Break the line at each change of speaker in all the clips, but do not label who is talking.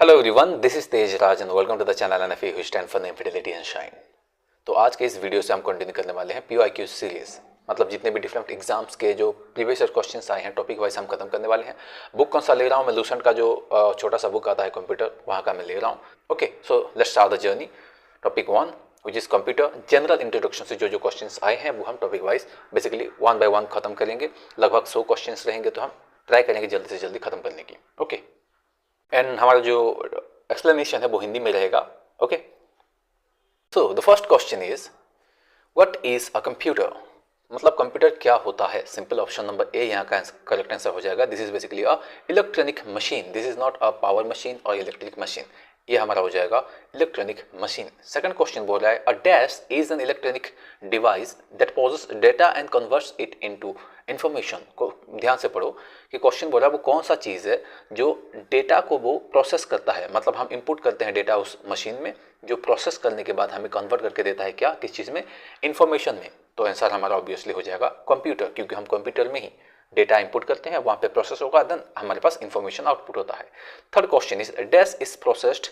Hello everyone, this is Tej Raj and welcome to the channel NFA who stand for infidelity and shine. तो आज के इस video से हम कंटिन्यू करने वाले हैं पीओआईक्यू सीरीज, मतलब जितने भी डिफरेंट एग्जाम्स के जो प्रीवियस ईयर क्वेश्चंस आए हैं टॉपिक वाइज हम खत्म करने वाले हैं। बुक कौन सा ले रहा हूँ मैं? लूसेंट का जो छोटा सा बुक आता है कंप्यूटर, वहाँ का मैं ले रहा हूँ। Okay, so let's start the journey. Topic 1 which is computer general introduction से जो जो क्वेश्चंस आए हैं वो हम टॉपिक वाइज बेसिकली 1 बाय 1 खत्म करेंगे। लगभग 100 क्वेश्चंस रहेंगे, तो हम ट्राई करेंगे जल्दी से जल्दी खत्म करने की। ओके, एंड हमारा जो एक्सप्लेनेशन है वो हिंदी में रहेगा। Okay, so the first question is what is a computer? मतलब कंप्यूटर क्या होता है? सिंपल ऑप्शन नंबर ए यहाँ का करेक्ट आंसर हो जाएगा। This is basically a electronic machine, this is not a power machine और इलेक्ट्रिक मशीन, ये हमारा हो जाएगा इलेक्ट्रॉनिक मशीन। सेकंड क्वेश्चन बोल रहा है a dash is an electronic device that process data and converts it into information. को ध्यान से पढ़ो कि क्वेश्चन बोल रहा है वो कौन सा चीज़ है जो डेटा को वो प्रोसेस करता है, मतलब हम इनपुट करते हैं डेटा उस मशीन में, जो प्रोसेस करने के बाद हमें कन्वर्ट करके देता है क्या, किस चीज़ में? इन्फॉर्मेशन में। तो आंसर हमारा ऑब्वियसली हो जाएगा कंप्यूटर, क्योंकि हम कंप्यूटर में ही डेटा इनपुट करते हैं, वहाँ पे प्रोसेस होगा, देन हमारे पास इन्फॉर्मेशन आउटपुट होता है। Third question is dash is processed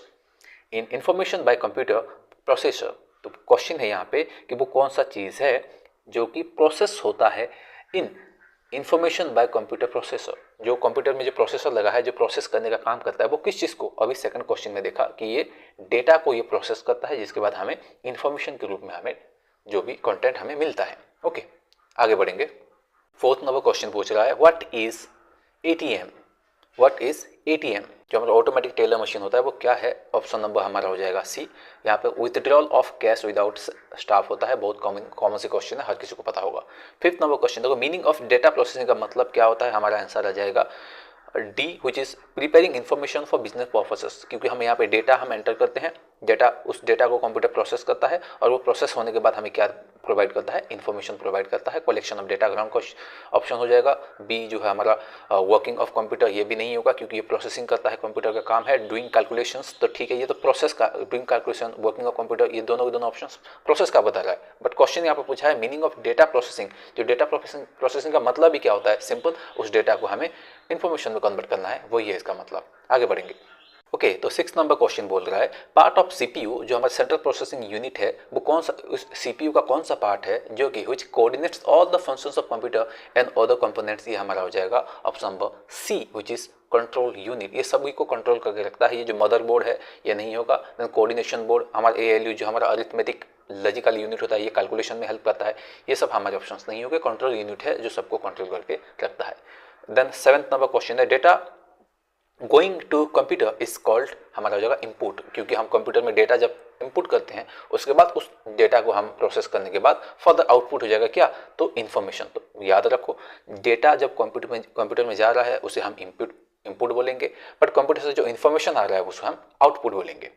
in information bye computer processor. तो क्वेश्चन है यहाँ पे कि वो कौन सा चीज़ है जो कि प्रोसेस होता है इन इंफॉर्मेशन बाय कंप्यूटर प्रोसेसर। जो कंप्यूटर में जो प्रोसेसर लगा है, जो प्रोसेस करने का काम करता है, वो किस चीज़ को? अभी सेकंड क्वेश्चन में देखा कि ये डेटा को ये प्रोसेस करता है, जिसके बाद हमें इंफॉर्मेशन के रूप में हमें जो भी कंटेंट हमें मिलता है। ओके, आगे बढ़ेंगे। फोर्थ नंबर क्वेश्चन पूछ रहा है what is ATM? What is ATM? जो हमारा ऑटोमेटिक टेलर मशीन होता है वो क्या है? ऑप्शन नंबर हमारा हो जाएगा सी। यहाँ पे withdrawal of cash without staff होता है, बहुत कॉमन सी क्वेश्चन है, हर किसी को पता होगा। फिफ्थ नंबर क्वेश्चन देखो, मीनिंग ऑफ डेटा प्रोसेसिंग का मतलब क्या होता है? हमारा आंसर आ जाएगा D which is preparing information for business purposes, क्योंकि हम यहाँ पे डेटा हम एंटर करते हैं, डेटा उस डेटा को कंप्यूटर प्रोसेस करता है और वो प्रोसेस होने के बाद हमें क्या प्रोवाइड करता है? इन्फॉर्मेशन प्रोवाइड करता है, collection of data. Ground option हो जाएगा बी जो है हमारा वर्किंग ऑफ कंप्यूटर, ये भी नहीं होगा क्योंकि ये प्रोसेसिंग करता है, कंप्यूटर का काम है। डूइंग कैलकुलेशंस, तो ठीक है, ये तो प्रोसेस का, doing calculation, working of computer, ये दोनों के दोनों ऑप्शन प्रोसेस का बता रहा है। बट क्वेश्चन यहाँ पर पूछा है मीनिंग ऑफ डेटा प्रोसेसिंग। जो डेटा प्रोसेसिंग का मतलब ही क्या होता है? सिंपल, उस डेटा को हमें इन्फॉर्मेशन में कन्वर्ट करना है, वही है इसका मतलब। आगे बढ़ेंगे। ओके, तो 6 नंबर क्वेश्चन बोल रहा है पार्ट ऑफ सीपीयू, जो हमारा सेंट्रल प्रोसेसिंग यूनिट है, वो कौन सा, उस सीपीयू का कौन सा पार्ट है जो कि which coordinates all the functions of computer and other components. ये हमारा हो जाएगा option number C which is control unit. ये सभी को कंट्रोल करके रखता है। ये जो मदरबोर्ड है ये नहीं होगा। देन कोऑर्डिनेशन बोर्ड, हमारा एएलयू जो हमारा अरिथमेटिक लॉजिकल यूनिट होता है, ये कैलकुलेशन में हेल्प करता है। ये सब हमारे ऑप्शंस नहीं होंगे। कंट्रोल यूनिट है जो सबको कंट्रोल करके रखता है। देन 7th नंबर क्वेश्चन है data going to computer is called, हमारा हो जाएगा इनपुट, क्योंकि हम कंप्यूटर में डेटा जब इनपुट करते हैं उसके बाद उस डेटा को हम प्रोसेस करने के बाद फर्दर आउटपुट हो जाएगा क्या? तो इन्फॉर्मेशन। तो याद रखो, डेटा जब कंप्यूटर में जा रहा है उसे हम इनपुट बोलेंगे, बट कंप्यूटर से जो इन्फॉर्मेशन आ रहा है उसको हम आउटपुट बोलेंगे।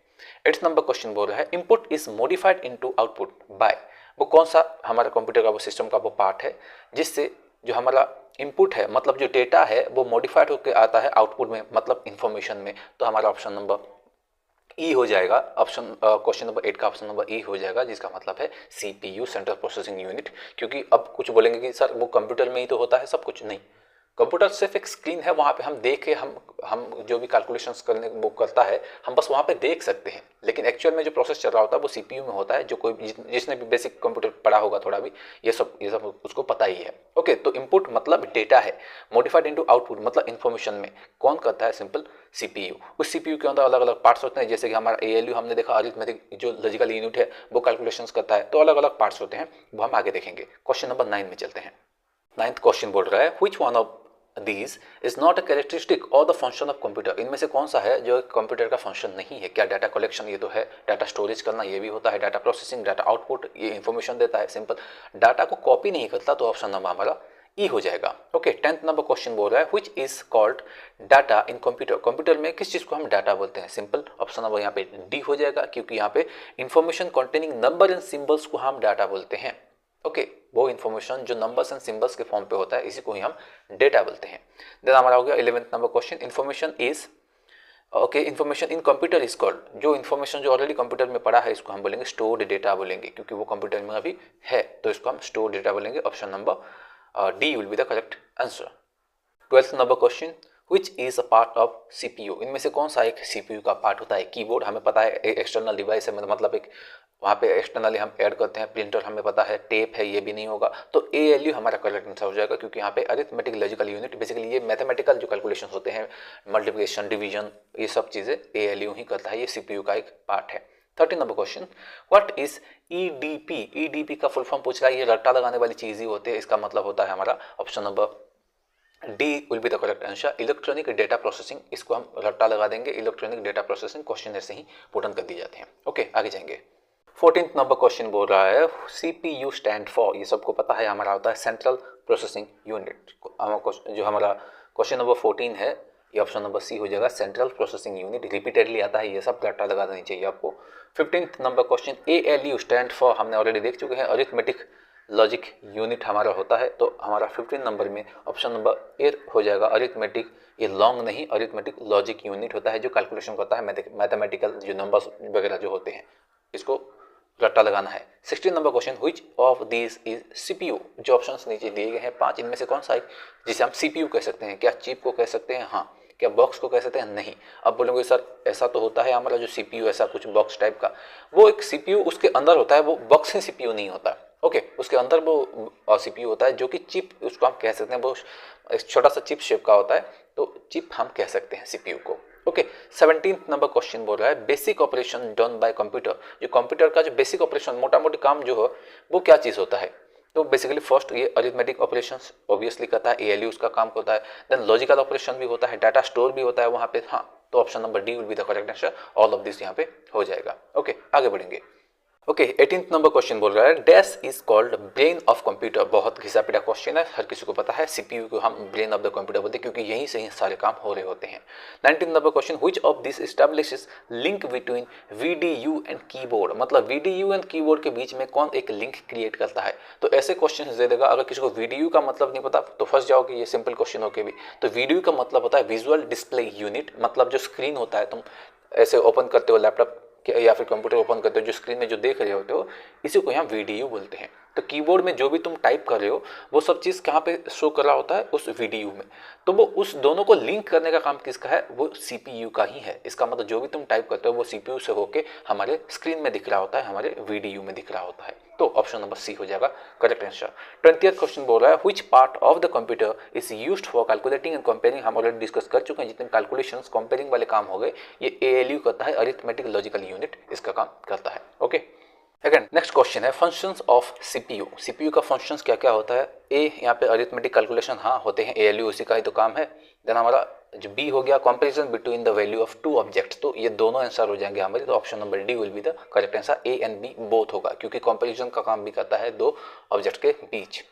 8th नंबर क्वेश्चन बोल रहा है input is modified into output by. वो कौन सा हमारा कंप्यूटर का वो सिस्टम का वो पार्ट है जिससे जो हमारा इनपुट है, मतलब जो डेटा है, वो मॉडिफाइड होकर आता है आउटपुट में, मतलब इन्फॉर्मेशन में। तो हमारा ऑप्शन नंबर ई हो जाएगा। ऑप्शन क्वेश्चन नंबर 8 का ऑप्शन नंबर ई हो जाएगा, जिसका मतलब है सीपीयू, सेंट्रल प्रोसेसिंग यूनिट। क्योंकि अब कुछ बोलेंगे कि सर वो कंप्यूटर में ही तो होता है सब कुछ, नहीं। कंप्यूटर सिर्फ एक स्क्रीन है, वहाँ पे हम देख के हम जो भी कैलकुलेशंस करने वो करता है हम बस वहाँ पे देख सकते हैं, लेकिन एक्चुअल में जो प्रोसेस चल रहा होता है वो सीपीयू में होता है। जो कोई जिसने भी बेसिक कंप्यूटर पढ़ा होगा थोड़ा भी, ये सब उसको पता ही है। ओके, तो इनपुट मतलब डेटा है, मॉडिफाइड इनटू आउटपुट मतलब इन्फॉर्मेशन में कौन करता है? Simple CPU. उस सीपीयू के अंदर अलग अलग पार्ट्स होते हैं, जैसे कि हमारा एएलयू हमने देखा, अरिथमेटिक जो लॉजिकल यूनिट है वो कैलकुलेशंस करता है, तो अलग अलग पार्ट्स होते हैं, वो हम आगे देखेंगे। क्वेश्चन नंबर 9 में चलते हैं। 9th क्वेश्चन बोल रहा है which one of These is not a characteristic or the function of computer। इनमें से कौन सा है जो कंप्यूटर का फंक्शन नहीं है? क्या डाटा कलेक्शन ये तो है, डाटा स्टोरेज करना ये भी होता है, डाटा प्रोसेसिंग, डाटा आउटपुट, ये इन्फॉर्मेशन देता है। सिंपल, डाटा को कॉपी नहीं करता, तो ऑप्शन नंबर हमारा ई हो जाएगा। ओके, 10th नंबर क्वेश्चन बोल रहा है which is called data in computer. Computer में किस चीज़ को हम डाटा बोलते हैं? सिंपल, ऑप्शन नंबर यहाँ पे डी हो जाएगा, क्योंकि यहाँ पे information containing number and symbols को हम डाटा बोलते हैं। ओके, वो इन्फॉर्मेशन जो नंबर्स एंड सिंबल्स के फॉर्म पे होता है, इसी को ही हम डेटा बोलते हैं। देन हमारा हो गया 11th number question, information is, okay, information in computer is called, जो इन्फॉर्मेशन जो ऑलरेडी कंप्यूटर में पड़ा है इसको हम बोलेंगे स्टोर्ड डेटा बोलेंगे, क्योंकि वो कंप्यूटर में अभी है, तो इसको हम स्टोर्ड डेटा बोलेंगे। Option number D will be the correct answer. 12th number question, which is a part of CPU, इनमें से कौन सा एक सीपीयू का पार्ट होता है? कीबोर्ड हमें पता है एक्सटर्नल डिवाइस है, मतलब एक वहाँ पे एक्सटर्नली हम ऐड करते हैं, प्रिंटर हमें पता है, टेप है, ये भी नहीं होगा। तो ALU हमारा करेक्ट आंसर हो जाएगा, क्योंकि यहाँ पे अरिथमेटिक लॉजिकल यूनिट, बेसिकली ये मैथमेटिकल जो कैलकुलेशन होते हैं, मल्टीप्लिकेशन, डिवीजन, ये सब चीज़ें ALU ही करता है, ये CPU का एक पार्ट है। 13 number question, what is EDP? EDP का फुल फॉर्म पूछ रहा है, ये रट्टा लगाने वाली चीज़ ही होती है, इसका मतलब होता है हमारा option number D will be the correct answer, electronic data processing. इसको हम रट्टा लगा देंगे, इलेक्ट्रॉनिक डेटा प्रोसेसिंग, क्वेश्चन ऐसे ही पुटन कर दिए जाते हैं। ओके, आगे जाएंगे। 14th नंबर क्वेश्चन बोल रहा है CPU स्टैंड फॉर, ये सबको पता है, हमारा होता है सेंट्रल प्रोसेसिंग यूनिट। जो हमारा क्वेश्चन नंबर 14 है, ये ऑप्शन नंबर सी हो जाएगा, सेंट्रल प्रोसेसिंग यूनिट, रिपीटेडली आता है, ये सब रट्टा लगा देनी चाहिए आपको। 15th number question, ALU stand for, हमने ऑलरेडी देख चुके हैं, अरिथमेटिक लॉजिक यूनिट हमारा होता है, तो हमारा 15 नंबर में ऑप्शन नंबर ए हो जाएगा, अरिथमेटिक, ये लॉन्ग नहीं, अरिथमेटिक लॉजिक यूनिट होता है जो कैलकुलेशन करता है, मैथमेटिकल जो नंबर्स वगैरह जो होते हैं, इसको रट्टा लगाना है। 16 number question, which of this is CPU? जो ऑप्शंस नीचे दिए गए हैं 5, इनमें से कौन सा एक जिसे हम CPU कह सकते हैं? क्या चिप को कह सकते हैं? हाँ। क्या बॉक्स को कह सकते हैं? नहीं। अब बोलोगे सर ऐसा तो होता है हमारा जो CPU ऐसा कुछ बॉक्स टाइप का, वो एक CPU उसके अंदर होता है, वो बॉक्स ही CPU नहीं होता। ओके, उसके अंदर वो CPU होता है जो कि चिप, उसको हम कह सकते हैं, वो एक छोटा सा चिप शेप का होता है, तो चिप हम कह सकते हैं CPU को। ओके, 17th नंबर क्वेश्चन बोल रहा है basic operation done by computer, जो कंप्यूटर का जो बेसिक ऑपरेशन, मोटा मोटी काम जो हो, वो क्या चीज़ होता है? तो बेसिकली फर्स्ट ये अरिथमेटिक ऑपरेशंस ऑब्वियसली करता है, ALU उसका काम होता है, देन लॉजिकल ऑपरेशन भी होता है, डाटा स्टोर भी होता है वहाँ पे। हाँ, तो option number D will be the correct answer, all of this यहाँ पे हो जाएगा। ओके, आगे बढ़ेंगे। ओके, 18th नंबर क्वेश्चन बोल रहा है dash is called brain of computer. बहुत घिसा पिटा क्वेश्चन है, हर किसी को पता है, CPU को हम ब्रेन ऑफ द कंप्यूटर बोलते हैं, क्योंकि यहीं से ही सारे काम हो रहे होते हैं। 19th number question, which of this establishes link between VDU and keyboard? मतलब VDU एंड कीबोर्ड के बीच में कौन एक लिंक क्रिएट करता है? तो ऐसे क्वेश्चन दे देगा, अगर किसी को VDU का मतलब नहीं पता तो फंस जाओगे, ये सिंपल क्वेश्चन होके भी। तो VDU का मतलब होता है विजुअल डिस्प्ले यूनिट, मतलब जो स्क्रीन होता है, तुम ऐसे ओपन करते हो लैपटॉप या फिर कंप्यूटर ओपन करते हो, जो स्क्रीन में जो देख रहे होते हो, इसी को यहाँ VDU बोलते हैं। तो कीबोर्ड में जो भी तुम टाइप कर रहे हो, वो सब चीज़ कहाँ पे शो कर रहा होता है? उस VDU में। तो वो उस दोनों को लिंक करने का काम किसका है? वो CPU का ही है। इसका मतलब जो भी तुम टाइप करते हो वो CPU से होके हमारे स्क्रीन में दिख रहा होता है, हमारे VDU में दिख रहा होता है। तो ऑप्शन नंबर सी हो जाएगा करेक्ट आंसर। 20th क्वेश्चन बोल रहा है which part of the computer is used for calculating and comparing. हम ऑलरेडी डिस्कस कर चुके हैं, जितने कैलकुलेशंस कंपेयरिंग वाले काम हो गए, ये ALU करता है, अरिथमेटिक लॉजिकल यूनिट इसका काम करता है। ओके, अगेन नेक्स्ट क्वेश्चन है फंक्शंस ऑफ CPU का फंक्शंस क्या क्या होता है? ए, यहाँ पे अरिथमेटिक कैलकुलेशन हाँ होते हैं, ALU उसी का ही तो काम है। देन हमारा जो बी हो गया comparison between the value of two objects, तो ये दोनों आंसर हो जाएंगे हमारे, तो option number D will be the correct answer, A and B both होगा, क्योंकि कंपैरिजन का काम भी करता है दो ऑब्जेक्ट के बीच।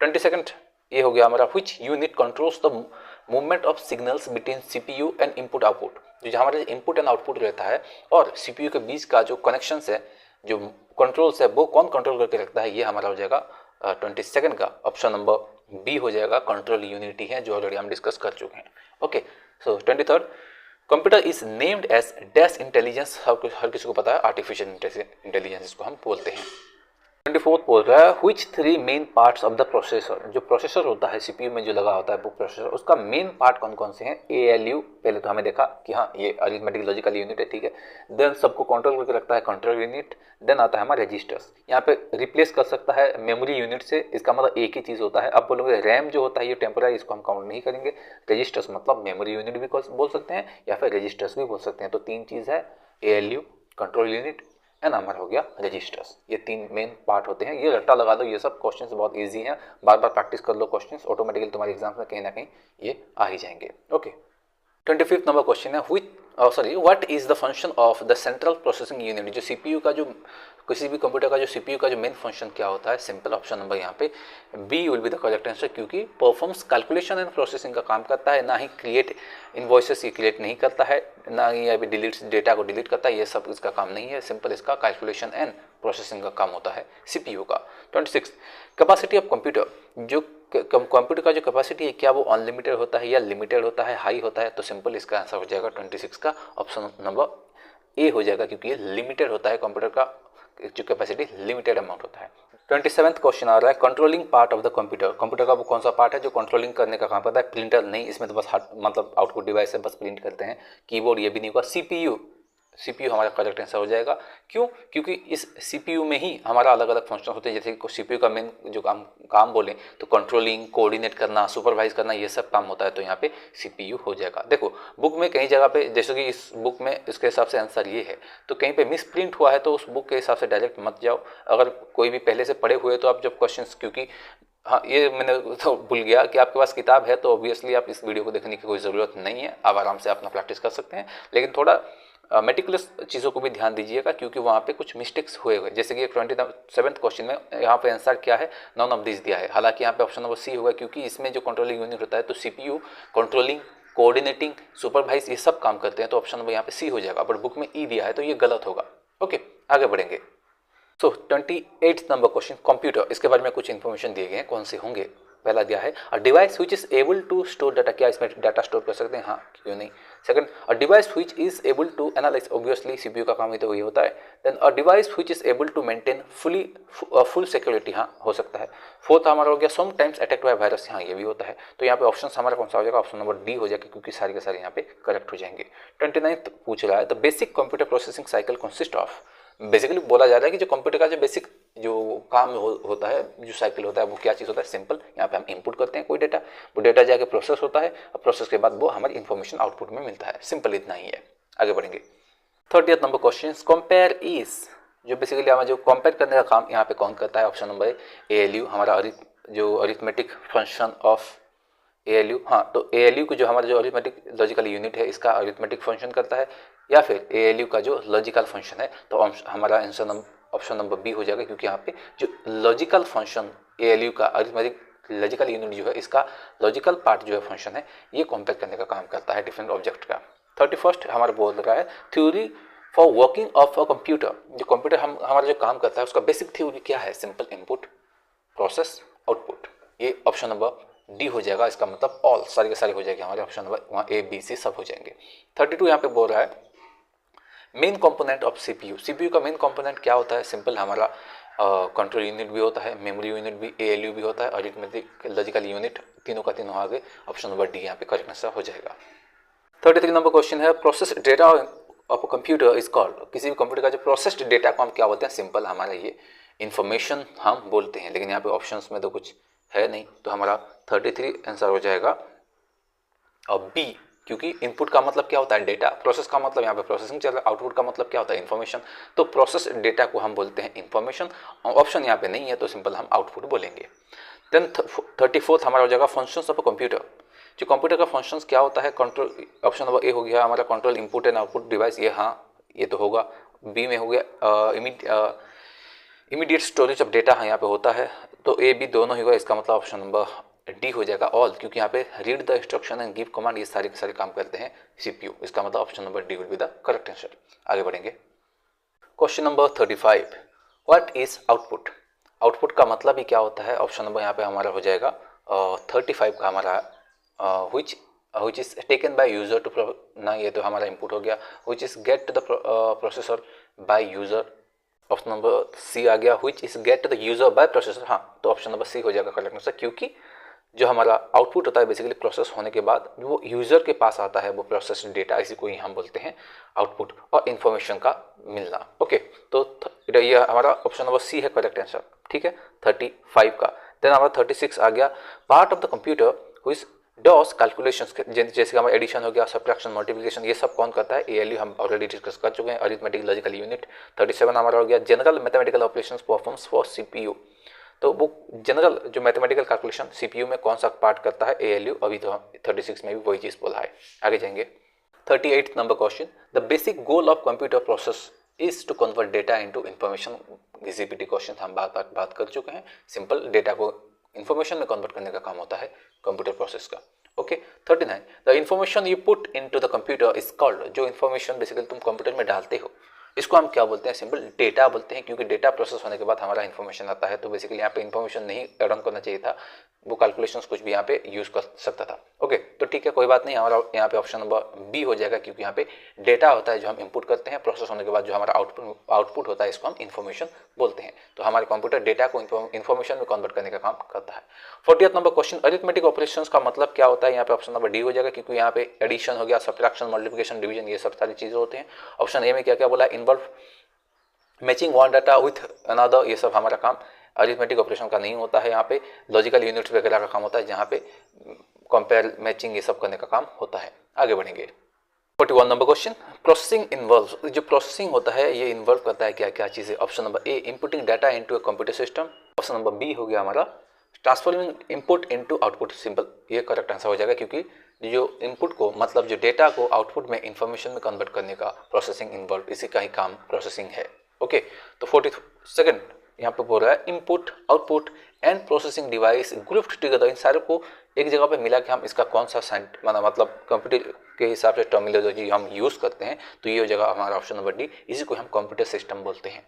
22nd ये हो गया हमारा which unit controls the movement of signals between CPU and input output. जो हमारे इनपुट एंड आउटपुट रहता है और CPU के बीच का जो कनेक्शंस है, जो कंट्रोल्स है, वो कौन कंट्रोल करके रखता है? ये हमारा हो जाएगा 22nd का ऑप्शन नंबर बी हो जाएगा, कंट्रोल यूनिटी है, जो ऑलरेडी हम डिस्कस कर चुके हैं। Okay, so 23rd computer is named as dash intelligence, हर किसी को पता है आर्टिफिशियल इंटेलिजेंस इसको हम बोलते हैं। 24th बोल रहा है which 3 main parts of the processor. जो प्रोसेसर होता है CPU में जो लगा होता है वो प्रोसेसर, उसका मेन पार्ट कौन कौन से हैं? ALU पहले तो हमें देखा कि हाँ ये अरिथमेटिक लॉजिकल यूनिट है, ठीक है। देन सबको कंट्रोल करके रखता है कंट्रोल यूनिट। देन आता है हमारा रजिस्टर्स, यहाँ पे रिप्लेस कर सकता है मेमोरी यूनिट से, इसका मतलब एक ही चीज़ होता है। अब बोलोगे रैम जो होता है ये टेम्पोररी, इसको हम काउंट नहीं करेंगे। रजिस्टर्स मतलब मेमोरी यूनिट भी बोल सकते हैं या फिर रजिस्टर्स भी बोल सकते हैं। तो 3 चीज़ है, ALU, कंट्रोल यूनिट एंड हमारा हो गया रजिस्टर्स, ये 3 मेन पार्ट होते हैं। ये रट्टा लगा दो, ये सब क्वेश्चंस बहुत इजी हैं, बार बार प्रैक्टिस कर लो क्वेश्चंस, ऑटोमेटिकली तुम्हारे एग्जाम्स में कहीं ना कहीं ये आ ही जाएंगे। ओके, 25th नंबर क्वेश्चन है what is the function of the central processing unit. जो CPU का, जो किसी भी कंप्यूटर का जो CPU का जो मेन फंक्शन क्या होता है? सिंपल ऑप्शन नंबर यहाँ पे B will be the correct answer, क्योंकि परफॉर्म्स कैलकुलेशन एंड प्रोसेसिंग का काम करता है, ना ही क्रिएट इनवॉइसेस ये क्रिएट नहीं करता है, ना ही अभी डिलीट डेटा को डिलीट करता है, ये सब इसका काम नहीं है। सिंपल इसका कैलकुलेशन एंड प्रोसेसिंग का काम होता है CPU का। 26 कैपेसिटी ऑफ कंप्यूटर, जो कंप्यूटर का जो कैपेसिटी है क्या वो अनलिमिटेड होता है या लिमिटेड होता है, हाई होता है? तो सिंपल इसका आंसर हो जाएगा 26 का ऑप्शन नंबर ए हो जाएगा, क्योंकि ये लिमिटेड होता है कंप्यूटर का जो कैपेसिटी लिमिटेड अमाउंट होता है। 27th क्वेश्चन आ रहा है controlling part of the computer. Computer का वो कौन सा पार्ट है जो कंट्रोलिंग करने का काम करता है? प्रिंटर नहीं, इसमें तो बस मतलब आउटपुट डिवाइस है, बस प्रिंट करते हैं। कीबोर्ड ये भी नहीं होगा। सीपीयू, सीपीयू हमारा करेक्ट आंसर हो जाएगा। क्यों? क्योंकि इस सीपीयू में ही हमारा अलग अलग फंक्शन होते हैं। जैसे कि सीपीयू का मेन जो काम बोलें तो कंट्रोलिंग, कोऑर्डिनेट करना, सुपरवाइज करना, ये सब काम होता है, तो यहाँ पे सीपीयू हो जाएगा। देखो बुक में कई जगह पे, जैसे कि इस बुक में इसके हिसाब से आंसर ये है, तो कहीं पे मिस प्रिंट हुआ है तो उस बुक के हिसाब से डायरेक्ट मत जाओ। अगर कोई भी पहले से पढ़े हुए तो आप जब क्वेश्चन, क्योंकि हाँ ये मैंने तो भूल गया कि आपके पास किताब है तो ऑब्वियसली आप इस वीडियो को देखने की कोई ज़रूरत नहीं है, आप आराम से अपना प्रैक्टिस कर सकते हैं। लेकिन थोड़ा मेटिकुलस चीज़ों को भी ध्यान दीजिएगा क्योंकि वहाँ पे कुछ मिस्टेक्स हुए हुए, जैसे कि 27th क्वेश्चन में यहाँ पे आंसर क्या है? नॉन ऑफ दिस दिया है। हालांकि यहाँ पे ऑप्शन नंबर सी होगा क्योंकि इसमें जो कंट्रोलिंग यूनिट होता है तो सीपीयू कंट्रोलिंग, कोऑर्डिनेटिंग, सुपरवाइज ये सब काम करते हैं, तो ऑप्शन नंबर यहाँ पे सी हो जाएगा। बट बुक में ई दिया है तो ये गलत होगा। ओके, आगे बढ़ेंगे। सो 28th नंबर क्वेश्चन कंप्यूटर, इसके बारे में कुछ इन्फॉर्मेशन दिए गए हैं, कौन से होंगे? पहला दिया है a device which is able to store data. क्या इसमें डाटा स्टोर कर सकते हैं? हाँ, क्यों नहीं। Second, a device which is able to analyse, obviously CPU का काम ही तो ये होता है। Then a device which is able to maintain full security, हाँ हो सकता है। फोर्थ हमारा हो गया sometimes attacked by virus, हाँ ये भी होता है। तो यहाँ पे ऑप्शन हमारा कौन सा हो जाएगा? ऑप्शन नंबर डी हो जाएगा क्योंकि सारे के सारे यहाँ पे करेक्ट हो जाएंगे। 29th पूछ रहा है the basic computer processing cycle consist of. Basically बोला जा रहा है कि जो कंप्यूटर का जो बेसिक जो काम होता है, जो साइकिल होता है, वो क्या चीज़ होता है? सिंपल, यहाँ पे हम इनपुट करते हैं कोई डेटा, वो डेटा जाके प्रोसेस होता है और प्रोसेस के बाद वो हमारी इन्फॉर्मेशन आउटपुट में मिलता है। सिंपल इतना ही है। आगे बढ़ेंगे। 30th number question compare is, जो बेसिकली हमारा जो कंपेयर करने का काम यहाँ पे कौन करता है? ऑप्शन नंबर ALU, हमारा जो अरिथमेटिक फंक्शन ऑफ ALU। हाँ, तो ALU को जो हमारा जो अरिथमेटिक लॉजिकल यूनिट है इसका अरिथमेटिक फंक्शन करता है, या फिर ALU का जो लॉजिकल फंक्शन है, तो हमारा आंसर ऑप्शन नंबर बी हो जाएगा क्योंकि यहाँ पे जो लॉजिकल फंक्शन ALU का अरिथमेटिक लॉजिकल यूनिट जो है, इसका लॉजिकल पार्ट जो है फंक्शन है, ये कंपेयर करने का काम करता है डिफरेंट ऑब्जेक्ट का। 31st हमारा बोल रहा है theory for working of a computer. जो कंप्यूटर हमारा जो काम करता है उसका बेसिक थ्योरी क्या है? Simple, input, process, output. ये ऑप्शन नंबर डी हो जाएगा। इसका मतलब ऑल, सारे के सारे हो जाएंगे हमारे ऑप्शन नंबर, वहाँ A B C सब हो जाएंगे। 32 यहाँ पे बोल रहा है main component of CPU. CPU का मेन कंपोनेंट क्या होता है? सिंपल, हमारा कंट्रोल यूनिट भी होता है, मेमोरी यूनिट भी, ALU भी होता है, अरिथमेटिक लॉजिकल यूनिट, तीनों का तीनों आगे। ऑप्शन नंबर डी यहाँ पे करेक्ट आंसर हो जाएगा। 33 नंबर क्वेश्चन है process data of computer is called. किसी भी कंप्यूटर का जो प्रोसेस्ड डेटा को हम क्या बोलते हैं? सिंपल, हमारा ये इन्फॉर्मेशन हम बोलते हैं, लेकिन यहाँ पे ऑप्शंस में तो कुछ है नहीं, तो हमारा 33 आंसर हो जाएगा और बी, क्योंकि इनपुट का मतलब क्या होता है? डेटा। प्रोसेस का मतलब यहाँ पे प्रोसेसिंग चल रहा है। आउटपुट का मतलब क्या होता है? इन्फॉर्मेशन। तो प्रोसेस डेटा को हम बोलते हैं इन्फॉर्मेशन। ऑप्शन यहाँ पे नहीं है तो सिंपल हम आउटपुट बोलेंगे। देन 34th हमारा हो जाएगा फंक्शंस ऑफ अ कंप्यूटर। जो कंप्यूटर का फंक्शंस क्या होता है? कंट्रोल, ऑप्शन नंबर ए हो गया हमारा control input and output device, ये हाँ ये तो होगा। बी में हो गया इमीडिएट स्टोरेज ऑफ डेटा, हाँ यहाँ पे होता है, तो A B दोनों ही होगा। इसका मतलब ऑप्शन नंबर डी हो जाएगा ऑल, क्योंकि यहाँ पे read the instruction and give command, ये सारे के सारे काम करते हैं सीपीयू। इसका मतलब option number D will be the correct answer. आगे बढ़ेंगे। Question number 35 what is output. Output का मतलब ही क्या होता है? ऑप्शन नंबर यहाँ पे हमारा हो जाएगा 35 का हमारा which is taken by user to ना, ये तो हमारा इनपुट हो गया। which is get to the processor by user, option number C आ गया। which is get to the user by processor, हाँ तो ऑप्शन नंबर सी हो जाएगा करेक्ट आंसर, क्योंकि जो हमारा आउटपुट होता है बेसिकली प्रोसेस होने के बाद वो यूज़र के पास आता है, वो प्रोसेस डेटा, इसी को ही हम बोलते हैं आउटपुट, और इन्फॉर्मेशन का मिलना। ओके, तो ये हमारा ऑप्शन नंबर सी है करेक्ट आंसर। ठीक है, 35 का। देन हमारा 36 आ गया part of the computer which does calculations, जैसे हमारा एडिशन हो गया, सब्ट्रैक्शन, मल्टीप्लिकेशन, ये सब कौन करता है? ALU हम ऑलरेडी डिस्कस कर चुके हैं, अरिथमेटिक लॉजिकल यूनिट। 37 हमारा हो गया general mathematical operations performs for CPU। तो वो जनरल जो मैथमेटिकल कैलकुलेशन CPU में कौन सा पार्ट करता है? ALU। अभी तो 36 में भी वही चीज़ बोला है। आगे जाएंगे। 38 number question the basic goal of computer process is to convert data into information. GCPT question हम बात कर चुके हैं। सिंपल, डेटा को इंफॉर्मेशन में कन्वर्ट करने का काम होता है कंप्यूटर प्रोसेस का। Okay, 39 the information you put into the computer is called. जो इंफॉर्मेशन बेसिकली तुम कंप्यूटर में डालते हो इसको हम क्या बोलते हैं, सिंपल डेटा बोलते हैं, क्योंकि डेटा प्रोसेस होने के बाद हमारा इन्फॉर्मेशन आता है। तो बेसिकली यहाँ पे इन्फॉर्मेशन नहीं ऐड ऑन करना चाहिए था, वो कैलकुलेशंस कुछ भी यहाँ पे यूज कर सकता था। ओके, तो ठीक है, कोई बात नहीं, हमारा यहाँ पे ऑप्शन नंबर बी हो जाएगा, क्योंकि यहाँ पे डेटा होता है जो हम इनपुट करते हैं, प्रोसेस होने के बाद जो हमारा आउटपुट होता है इसको हम इन्फॉर्मेशन बोलते हैं। तो हमारे कंप्यूटर डेटा को इन्फॉर्मेशन में कन्वर्ट करने का काम करता है। 40th number question, arithmetic operations का मतलब क्या होता है? यहाँ पे ऑप्शन नंबर डी हो जाएगा, क्योंकि यहाँ पे एडिशन हो गया, सब्ट्रैक्शन, मल्टीप्लिकेशन, डिवीजन, ये सब सारी चीजें होते हैं। ऑप्शन ए में क्या क्या बोला, involve matching one data with another, ये सब हमारा काम अरिथमेटिक ऑपरेशन का नहीं होता है। यहाँ पे लॉजिकल यूनिट्स वगैरह का काम होता है, जहाँ पे कंपेयर, मैचिंग, ये सब करने का काम होता है। आगे बढ़ेंगे। 41 नंबर क्वेश्चन, प्रोसेसिंग इन्वॉल्व, जो प्रोसेसिंग होता है ये इन्वॉल्व करता है क्या क्या चीज़ें? Option number A, inputting data into a computer system. Option number B हो गया हमारा transforming input into output. Simple, ये करेक्ट आंसर हो जाएगा, क्योंकि जो इनपुट को, मतलब जो डेटा को आउटपुट में इंफॉर्मेशन में कन्वर्ट करने का प्रोसेसिंग इन्वॉल्व, इसी का ही काम प्रोसेसिंग है। ओके, तो 42nd यहाँ पे बोल रहा है input, output and processing device grouped together. इन सारे को एक जगह पे मिला के हम इसका कौन सा मतलब कंप्यूटर के हिसाब से टर्मिनोलॉजी हम यूज करते हैं, तो ये हो जाएगा हमारा ऑप्शन नंबर डी, इसी को हम कंप्यूटर सिस्टम बोलते हैं।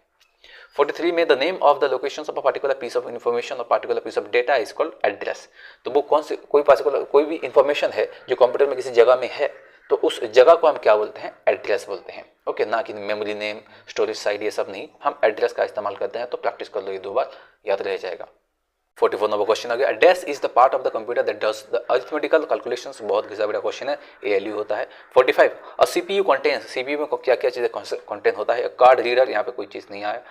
43 में the name of the location of a particular piece of information और particular piece of data is called address. तो वो कौन से, कोई पार्टिकुलर कोई भी इंफॉर्मेशन है जो कंप्यूटर में किसी जगह में है, तो उस जगह को हम क्या बोलते हैं? एड्रेस बोलते हैं। ओके, ना कि मेमोरी नेम, स्टोरेज साइड, ये सब नहीं, हम एड्रेस का इस्तेमाल करते हैं। तो प्रैक्टिस कर लो, ये 2 बार याद रह जाएगा। 44 नंबर क्वेश्चन आ गया, dash is the part of the computer that does the arithmetical calculations. बहुत घिसा बड़ा क्वेश्चन है, ALU होता है। 45 अ CPU कंटेन्स, CPU में क्या क्या चीज़ें कंटेन होता है? कार्ड रीडर, यहाँ पे कोई चीज़ नहीं आया।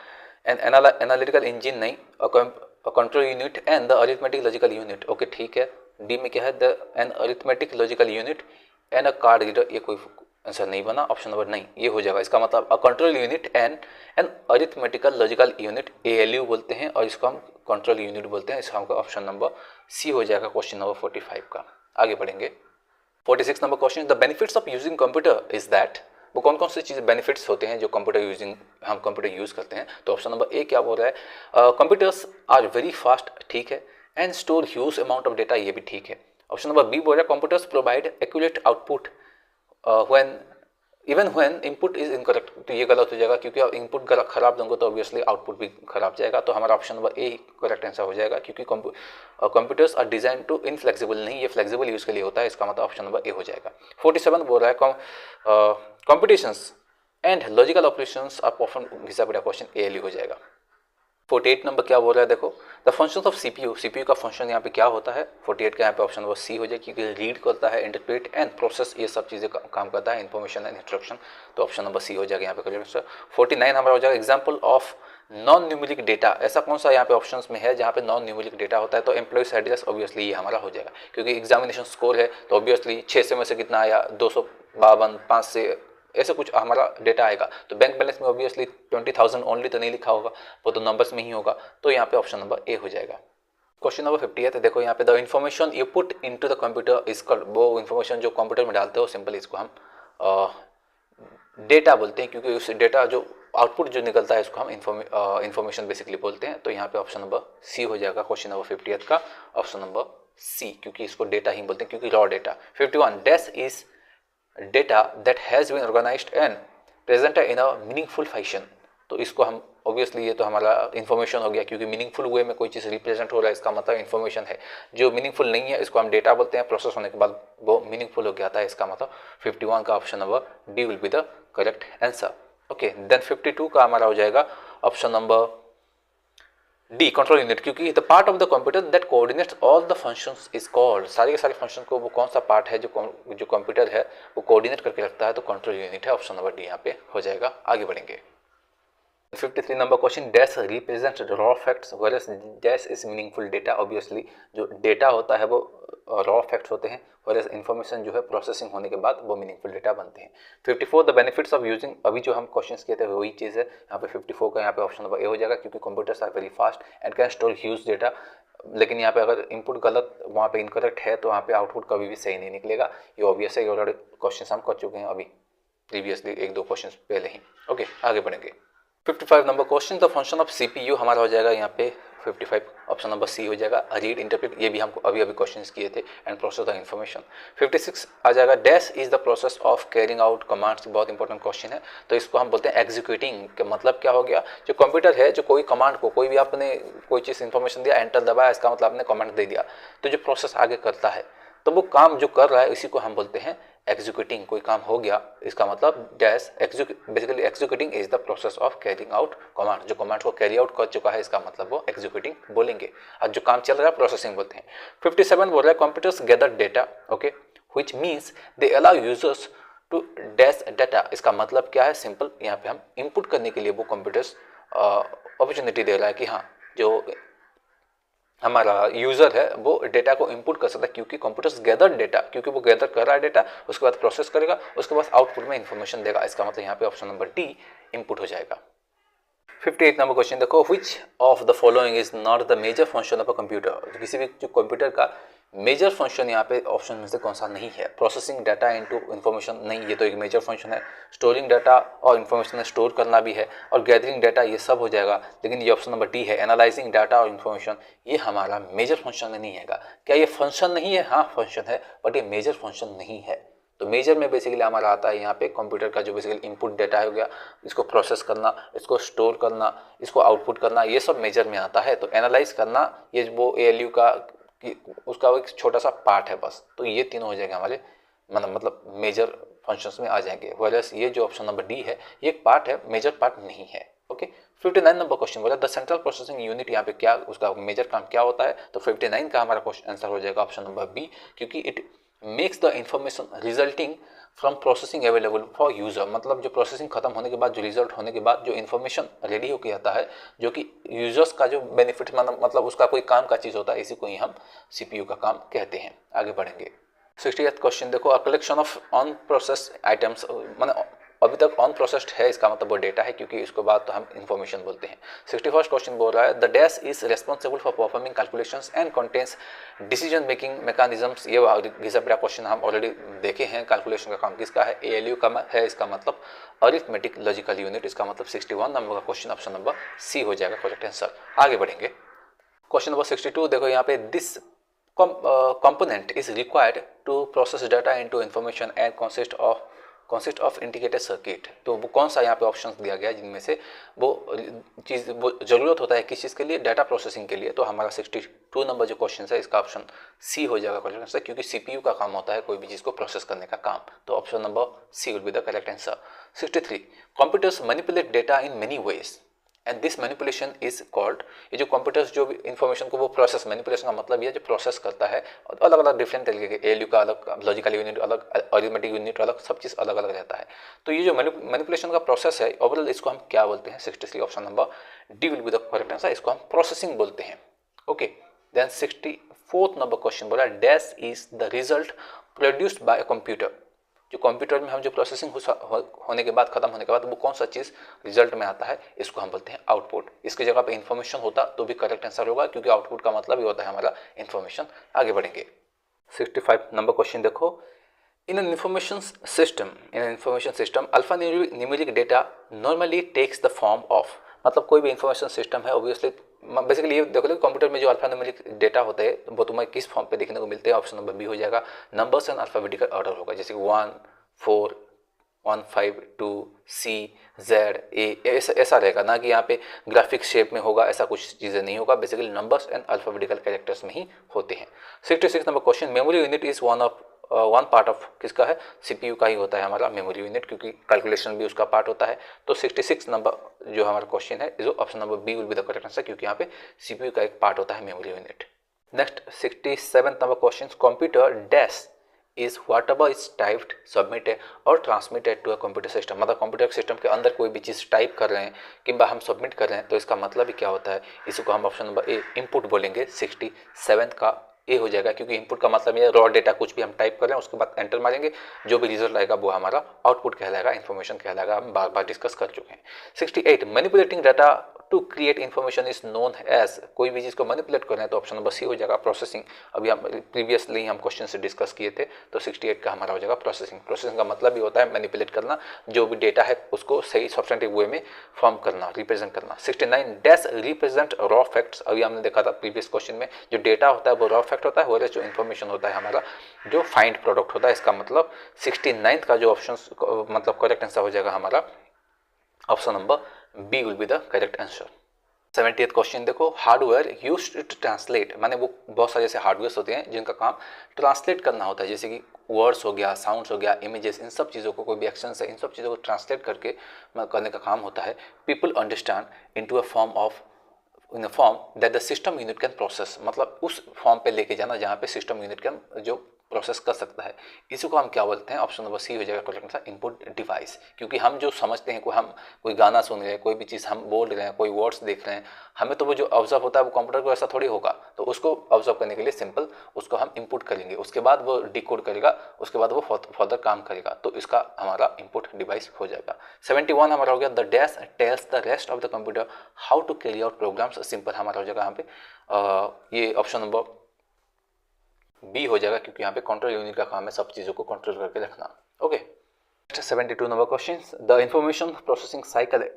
एन एनालिटिकल इंजन नहीं, control unit and the arithmetic logical unit. Okay, ठीक है। डी में क्या है? The an arithmetic logical unit and a card reader, ये कोई आंसर नहीं बना, ऑप्शन नंबर नहीं, ये हो जाएगा। इसका मतलब a control unit and an arithmetical logical unit, ALU बोलते हैं, और इसको हम कंट्रोल यूनिट बोलते हैं। इसका हमको ऑप्शन नंबर सी हो जाएगा क्वेश्चन नंबर 45 का। आगे बढ़ेंगे। 46 number question, the benefits of using computer is that. वो कौन कौन सी चीज़ें बेनिफिट्स होते हैं जो हम कंप्यूटर यूज़ करते हैं? तो ऑप्शन नंबर ए क्या बोल रहा है? कंप्यूटर्स आर वेरी फास्ट, ठीक है, and store huge amount of data, ये भी ठीक है। ऑप्शन नंबर बी बोल रहा है computers provide accurate output even when input is incorrect. तो ये गलत हो जाएगा, क्योंकि आप इनपुट खराब दोगे तो ऑब्वियसली आउटपुट भी खराब जाएगा। तो हमारा option number A correct answer हो जाएगा, क्योंकि computers are design to inflexible, नहीं, ये फ्लेक्सिबल यूज के लिए होता है। इसका मतलब ऑप्शन नंबर ए हो जाएगा। 47 बोल रहा है computations and logical operations are perform, घिसा पड़ा क्वेश्चन, ALU हो जाएगा। 48 नंबर क्या बोल रहा है? देखो, द फंक्शंस ऑफ CPU का फंक्शन यहाँ पे क्या होता है? 48 का यहाँ पे ऑप्शन नंबर सी हो जाएगा, क्योंकि रीड करता है, इंटरप्रेट एंड प्रोसेस, ये सब चीज़ें काम करता है, इन्फॉर्मेशन एंड इंस्ट्रक्शन। तो ऑप्शन नंबर सी हो जाएगा यहाँ पे करेक्ट आंसर। 49 हमारा हो जाएगा example of non numeric data. ऐसा कौन सा यहाँ पे ऑप्शंस में है जहाँ पे नॉन न्यूमेरिक डेटा होता है? तो एम्प्लॉइज एड्रेस, ऑब्वियसली ये हमारा हो जाएगा, क्योंकि एग्जामिनेशन स्कोर है, तो ऑब्वियसली 600 में से कितना आया? 252, 5 से ऐसे कुछ हमारा डेटा आएगा। तो बैंक बैलेंस में ऑब्वियसली 20,000 ओनली तो नहीं लिखा होगा, वो तो नंबर्स में ही होगा। तो यहाँ पे ऑप्शन नंबर ए हो जाएगा। क्वेश्चन नंबर 50 है, तो देखो यहाँ पे the information you put into the computer is called, वो इन्फॉर्मेशन जो कंप्यूटर में डालते हो, सिंपल इसको हम डेटा बोलते हैं, क्योंकि उस डेटा जो आउटपुट जो निकलता है इसको हम इन्फॉर्मेशन बेसिकली बोलते हैं। तो यहाँ पे ऑप्शन नंबर सी हो जाएगा क्वेश्चन नंबर 50 का, ऑप्शन नंबर सी, क्योंकि इसको डेटा ही बोलते हैं, क्योंकि raw data. 51 dash is data that has been organised and presented in a meaningful fashion. तो इसको हम ऑब्वियसली, ये तो हमारा इन्फॉर्मेशन हो गया, क्योंकि मीनिंगफुल वे में कोई चीज़ रिप्रेजेंट हो रहा है, इसका मतलब इन्फॉर्मेशन है। जो मीनिंगफुल नहीं है इसको हम डेटा बोलते हैं, प्रोसेस होने के बाद वो मीनिंगफुल हो गया था, इसका मतलब 51 का option number D will be the correct answer. Okay, then 52 का हमारा हो जाएगा option number D, control unit, क्योंकि the part of the computer that coordinates all the functions is called. सारे के सारे फंक्शन को वो कौन सा पार्ट है जो कंप्यूटर है वो कोऑर्डिनेट करके रखता है? तो कंट्रोल यूनिट है, ऑप्शन नंबर डी यहाँ पे हो जाएगा। आगे बढ़ेंगे। 53 number question, dash represent raw facts whereas dash is meaningful data. Obviously जो डेटा होता है वो रॉ फैक्ट्स होते हैं, व्हेयरएज इन्फॉर्मेशन जो है प्रोसेसिंग होने के बाद वो मीनिंगफुल डेटा बनते हैं। 54 द बेनिफिट्स ऑफ यूजिंग, अभी जो हम क्वेश्चंस किए थे वही चीज़ है यहाँ पे। 54 का यहाँ पे ऑप्शन नंबर ए हो जाएगा, क्योंकि computers are very fast and can store huge data. लेकिन यहाँ पे अगर इनपुट गलत, वहाँ पे इनकरेक्ट है, तो वहाँ पे आउटपुट कभी भी सही नहीं निकलेगा। ये ऑब्वियस है, ऑलरेडी क्वेश्चन हम कर चुके हैं अभी प्रीवियसली, 1-2 क्वेश्चन पहले ही। ओके, आगे बढ़ेंगे। 55 number question, the function of CPU हमारा हो जाएगा यहाँ पे 55 ऑप्शन नंबर सी हो जाएगा। रीड इंटरप्रेट, ये भी हमको अभी अभी क्वेश्चंस किए थे, एंड प्रोसेस द इन्फॉर्मेशन। 56 आ जाएगा, dash is the process of carrying out commands. बहुत इंपॉर्टेंट क्वेश्चन है, तो इसको हम बोलते हैं एग्जीक्यूटिंग। का मतलब क्या हो गया, जो कंप्यूटर है जो कोई कमांड को, कोई भी आपने कोई चीज़ इन्फॉर्मेशन दिया, एंटर दबाया, इसका मतलब आपने कमांड दे दिया, तो जो प्रोसेस आगे करता है, तो वो काम जो कर रहा है इसी को हम बोलते हैं एग्जीक्यूटिंग। कोई काम हो गया, इसका मतलब dash basically executing is the process of carrying out command. जो कमांड को कैरी आउट कर चुका है, इसका मतलब वो एग्जीक्यूटिंग बोलेंगे, और जो काम चल रहा है प्रोसेसिंग बोलते हैं। 57 बोल रहा है, computers gather data, okay, which means they allow users to dash data. इसका मतलब क्या है, सिंपल, यहाँ पे हम इनपुट करने के लिए वो कंप्यूटर्स अपॉर्चुनिटी दे रहा है कि हाँ, जो हमारा यूज़र है वो डेटा को इनपुट कर सकता है, क्योंकि कंप्यूटर्स गैदर डेटा, क्योंकि वो गैदर कर रहा है डेटा, उसके बाद प्रोसेस करेगा, उसके बाद आउटपुट में इन्फॉर्मेशन देगा। इसका मतलब यहाँ पे ऑप्शन नंबर डी इनपुट हो जाएगा। 58 नंबर क्वेश्चन देखो, which of the following is not the major function of a computer. किसी भी जो कंप्यूटर का मेजर फंक्शन यहाँ पे ऑप्शन में से कौन सा नहीं है। प्रोसेसिंग डाटा इनटू इन्फॉर्मेशन, नहीं, ये तो एक मेजर फंक्शन है। स्टोरिंग डाटा और इन्फॉर्मेशन स्टोर करना भी है, और गैदरिंग डाटा, ये सब हो जाएगा। लेकिन ये ऑप्शन नंबर डी है, एनालाइजिंग डाटा और इन्फॉर्मेशन, ये हमारा मेजर फंक्शन में नहीं है। क्या ये फंक्शन नहीं है? हाँ फंक्शन है, बट ये मेजर फंक्शन नहीं है। तो मेजर में बेसिकली हमारा आता है यहाँ पे कंप्यूटर का जो बेसिकली इनपुट डाटा हो गया, इसको प्रोसेस करना, इसको स्टोर करना, इसको आउटपुट करना, ये सब मेजर में आता है। तो एनालाइज करना, ये वो एएलयू का उसका एक छोटा सा पार्ट है बस। तो ये तीनों हो जाएंगे हमारे मतलब मेजर फंक्शंस में आ जाएंगे। वैरस ये जो ऑप्शन नंबर डी है, ये एक पार्ट है, मेजर पार्ट नहीं है। ओके, 59 नंबर क्वेश्चन बोला, द सेंट्रल प्रोसेसिंग यूनिट, यहाँ पे क्या उसका मेजर काम क्या होता है। तो 59 का हमारा क्वेश्चन आंसर हो जाएगा ऑप्शन नंबर बी, क्योंकि it makes the information resulting from processing available for user. मतलब जो प्रोसेसिंग खत्म होने के बाद, जो रिजल्ट होने के बाद जो इन्फॉर्मेशन रेडी होकर आता है, जो कि यूजर्स का जो बेनिफिट मतलब उसका कोई काम का चीज़ होता है, इसी को ही हम सीपीयू का काम कहते हैं। आगे बढ़ेंगे। 68th क्वेश्चन देखो, a collection of an process items, मतलब अभी तक ऑन प्रोसेस्ड है, इसका मतलब वो डेटा है, क्योंकि इसके बाद तो हम इन्फॉर्मेशन बोलते हैं। 61st क्वेश्चन बोल रहा है, the dash is responsible for performing calculations and contains decision making mechanisms. ये घिसा क्वेश्चन हम ऑलरेडी देखे हैं। कैलकुलेशन का काम किसका है? एएलयू का है, इसका मतलब अरिथमेटिक लॉजिकल यूनिट। इसका मतलब 61 नंबर का क्वेश्चन ऑप्शन नंबर सी हो जाएगा करेक्ट आंसर। आगे बढ़ेंगे। क्वेश्चन नंबर 62 देखो, यहाँ पे this component is required to process data into information and consist of integrated circuit। तो वो कौन सा यहाँ पे ऑप्शंस दिया गया है जिनमें से वो चीज़ वो ज़रूरत होता है किस चीज़ के लिए? डाटा प्रोसेसिंग के लिए। तो हमारा 62 नंबर जो क्वेश्चन है, इसका ऑप्शन सी हो जाएगा करेक्ट आंसर, क्योंकि सीपीयू का काम होता है कोई भी चीज़ को प्रोसेस करने का काम। तो option number C will be the correct answer. 63 computers manipulate data in many ways and this manipulation is called. ये जो कंप्यूटर्स जो इन्फॉर्मेशन को वो प्रोसेस, मैनिपुलेशन का मतलब ये जो प्रोसेस करता है, अलग अलग डिफरेंट तरीके के, एएलयू का अलग, लॉजिकल यूनिट अलग, अरिथमेटिक यूनिट अलग, सब चीज़ अलग अलग रहता है। तो ये जो मैनिपुलेशन का प्रोसेस है ओवरऑल, इसको हम क्या बोलते हैं? 63 option number D will be the correct answer, इसको हम प्रोसेसिंग बोलते हैं। Okay, then 64th number question बोला, dash is the result produced by a computer. जो कंप्यूटर में हम जो प्रोसेसिंग होने के बाद, खत्म होने के बाद, वो कौन सा चीज़ रिजल्ट में आता है, इसको हम बोलते हैं आउटपुट। इसकी जगह पे इन्फॉर्मेशन होता तो भी करेक्ट आंसर होगा, क्योंकि आउटपुट का मतलब ही होता है हमारा इन्फॉर्मेशन। आगे बढ़ेंगे। 65 नंबर क्वेश्चन देखो, in an information system alphanumeric data normally takes the form of. मतलब कोई भी इंफॉर्मेशन सिस्टम है, ऑब्वियसली बेसिकली ये देखो, कंप्यूटर में जो अल्फान्यूमेरिक डेटा होते हैं वो तुम्हें किस फॉर्म पे देखने को मिलते हैं? ऑप्शन नंबर बी हो जाएगा, नंबर्स एंड अल्फाबेटिकल ऑर्डर होगा, जैसे 1 4 1 5 2 C Z A, ऐसा रहेगा ना कि यहाँ पे ग्राफिक शेप में होगा, ऐसा कुछ चीज़ें नहीं होगा। Basically numbers and alphabetical characters में ही होते हैं। 66 number question, memory unit is one part of किसका है? सीपीयू का ही होता है हमारा मेमोरी यूनिट, क्योंकि कैलकुलेशन भी उसका पार्ट होता है। तो 66 नंबर जो हमारा क्वेश्चन है, जो option number B will be the correct answer, क्योंकि यहाँ पे सीपीयू का एक पार्ट होता है memory unit. Next 67 number question, computer dash is whatever is typed, submitted और transmitted to a computer system. मतलब कंप्यूटर सिस्टम के अंदर कोई भी चीज़ टाइप कर रहे हैं किंबा हम सबमिट कर रहे हैं, तो इसका मतलब ही क्या होता है? इसको हम ऑप्शन नंबर ए इनपुट बोलेंगे। 67 का ए हो जाएगा, क्योंकि इनपुट का मतलब ये रॉ डेटा कुछ भी हम टाइप कर रहे हैं, उसके बाद एंटर मारेंगे, जो भी रिजल्ट आएगा वो हमारा आउटपुट कहलाएगा, इन्फॉर्मेशन कहलाएगा। हम बार बार डिस्कस कर चुके हैं। 68 manipulating data to create information is known as, कोई भी चीज़ को मैनिपुलेट कर रहे हैं तो ऑप्शन नंबर सी हो जाएगा प्रोसेसिंग। अभी हम प्रीवियसली हम क्वेश्चन से डिस्कस किए थे, तो 68 का हमारा हो जाएगा प्रोसेसिंग। प्रोसेसिंग का मतलब ही होता है मैनिपुलेट करना, जो भी डेटा है उसको सही सब्सटेंटिव वे में फॉर्म करना, रिप्रेजेंट करना। 69 डैश रिप्रेजेंट रॉ फैक्ट्स, अभी हमने देखा था प्रीवियस क्वेश्चन में, जो डेटा होता है वो रॉ फैक्ट होता है, और जो इन्फॉर्मेशन होता है हमारा जो फाइंड प्रोडक्ट होता है। इसका मतलब 69 का जो ऑप्शन मतलब करेक्ट आंसर हो जाएगा हमारा option number B will be the correct answer. 70th question देखो, हार्डवेयर यूज्ड टू ट्रांसलेट, माने वो बहुत सारे ऐसे हार्डवेयर होते हैं जिनका काम ट्रांसलेट करना होता है, जैसे कि वर्ड्स हो गया, साउंड्स हो गया, इमेजेस, इन सब चीज़ों को, कोई भी एक्शन है, इन सब चीज़ों को ट्रांसलेट करके करने का काम होता है। People understand into a form of, in a form that the system unit can process, मतलब उस फॉर्म पे लेके जाना जहाँ पे सिस्टम यूनिट कैन जो प्रोसेस कर सकता है। इसी को हम क्या बोलते हैं, ऑप्शन नंबर सी हो जाएगा करेक्ट आंसर, इनपुट डिवाइस। क्योंकि हम जो समझते हैं, हम कोई गाना सुन रहे हैं, कोई भी चीज़ हम बोल रहे हैं, कोई वर्ड्स देख रहे हैं, हमें तो वो जो ऑब्जर्व होता है वो कंप्यूटर को ऐसा थोड़ी होगा, तो उसको ऑब्जर्व करने के लिए सिंपल उसको हम इनपुट करेंगे, उसके बाद वो डिकोड करेगा, उसके बाद वो फर्दर काम करेगा, तो इसका हमारा इनपुट डिवाइस हो जाएगा। 71 हमारा हो गया, the dash tells the rest of the computer how to carry out programs, simple हमारा हो जाएगा यहाँ पे ये ऑप्शन नंबर बी हो जाएगा, क्योंकि यहाँ पे कंट्रोल यूनिट का काम है सब चीज़ों को कंट्रोल करके रखना। Okay, 72 number question, the information processing cycle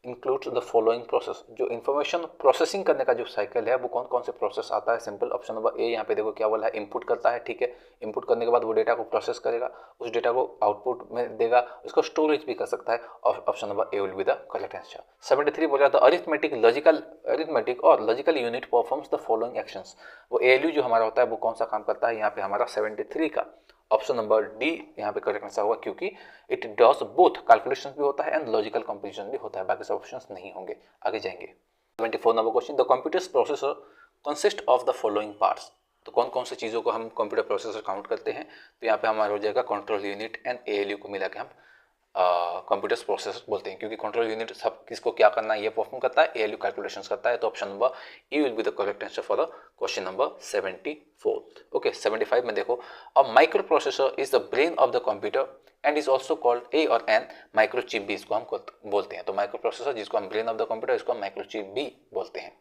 includes the following process, जो इन्फॉर्मेशन प्रोसेसिंग करने का जो साइकिल है वो कौन कौन से प्रोसेस आता है। सिंपल ऑप्शन नंबर ए, यहाँ पे देखो क्या बोला है, इनपुट करता है, ठीक है, इनपुट करने के बाद वो डेटा को प्रोसेस करेगा, उस डेटा को आउटपुट में देगा, उसको स्टोरेज भी कर सकता है, और option number A will be the correct answer. 73 बोला द अरिथमेटिक और logical unit performs the following actions, वो एएलयू जो हमारा होता है वो कौन सा काम करता है, यहाँ पे हमारा 73 का ऑप्शन नंबर डी यहाँ पे करेक्ट आंसर होगा, क्योंकि इट डज बोथ, कैलकुलेशन भी होता है एंड लॉजिकल कंपैरिजन भी होता है, बाकी सब ऑप्शंस नहीं होंगे। आगे जाएंगे 74 number question, the computers processor consist of the following parts, तो कौन कौन सी चीज़ों को हम कंप्यूटर प्रोसेसर काउंट करते हैं, तो यहाँ पे हमारा हो जाएगा कंट्रोल यूनिट एंड एएलयू को मिला के हम कंप्यूटर्स प्रोसेसर बोलते हैं, क्योंकि कंट्रोल यूनिट सब किसको क्या करना है ये परफॉर्म करता है, एएलयू कैलकुलेशंस करता है, तो option number E will be the correct answer for the question number 74। Okay, 75 में देखो, a micro processor is the brain of the computer and is also called a और एन माइक्रोचिप भी इसको हम बोलते हैं, तो माइक्रो प्रोसेसर जिसको हम ब्रेन ऑफ द कंप्यूटर, इसको हम माइक्रोचिप भी बोलते हैं।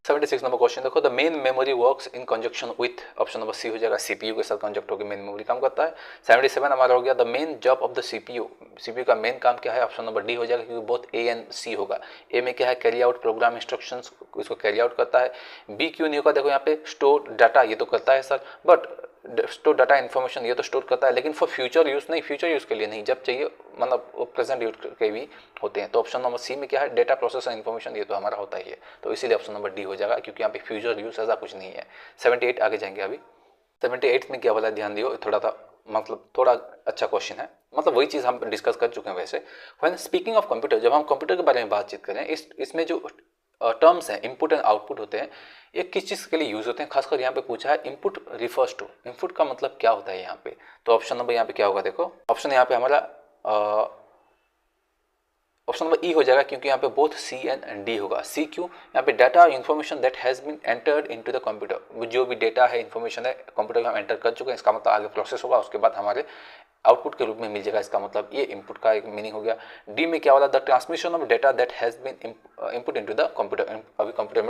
76 नंबर क्वेश्चन देखो, the main memory works in conjunction with, option number C हो जाएगा, सीपीयू के साथ कंजक्ट होकर मेन मेमोरी काम करता है। 77 हमारा हो गया, the main job of the CPU, CPU का मेन काम क्या है, ऑप्शन नंबर डी हो जाएगा, क्योंकि बोथ ए एंड सी होगा। ए में क्या है, कैरी आउट प्रोग्राम इंस्ट्रक्शंस, इसको कैरी आउट करता है। बी क्यों नहीं होगा, देखो यहाँ पे स्टोर डाटा, ये तो करता है sir, but store data information ये तो स्टोर करता है, लेकिन फॉर फ्यूचर यूज़ नहीं, फ्यूचर यूज़ के लिए नहीं, जब चाहिए मतलब प्रेजेंट यूज के भी होते हैं। तो ऑप्शन नंबर सी में क्या है, डेटा प्रोसेसर इन्फॉर्मेशन, ये तो हमारा होता ही है, तो इसीलिए ऑप्शन नंबर डी हो जाएगा, क्योंकि यहाँ पे फ्यूचर यूज ऐसा कुछ नहीं है। 78 आगे जाएंगे। अभी 78 में क्या बोला, ध्यान दियो, थोड़ा सा मतलब थोड़ा अच्छा क्वेश्चन है, मतलब वही चीज़ हम डिस्कस कर चुके हैं वैसे। व्हेन स्पीकिंग ऑफ कंप्यूटर, जब हम कंप्यूटर के बारे में बातचीत करें, इसमें जो टर्म्स हैं, इनपुट एंड आउटपुट होते हैं, ये किस चीज़ के लिए यूज़ होते हैं, खासकर यहाँ पे पूछा है इनपुट रिफर्स टू, इनपुट का मतलब क्या होता है यहाँ पे, तो ऑप्शन नंबर यहाँ पे क्या होगा, देखो ऑप्शन यहाँ पे हमारा ऑप्शन नंबर ई हो जाएगा, क्योंकि यहाँ पे बोथ सी एंड डी होगा। सी क्यों, यहाँ पे data information that has been entered into the computer, जो भी डेटा है, इन्फॉर्मेशन है, कंप्यूटर में हम एंटर कर चुके हैं, इसका मतलब आगे प्रोसेस होगा, उसके बाद हमारे आउटपुट के रूप में मिल जाएगा, इसका मतलब ये इनपुट का एक मीनिंग हो गया। डी में क्या वाला, the transmission of data that has been input into the computer, अभी कंप्यूटर में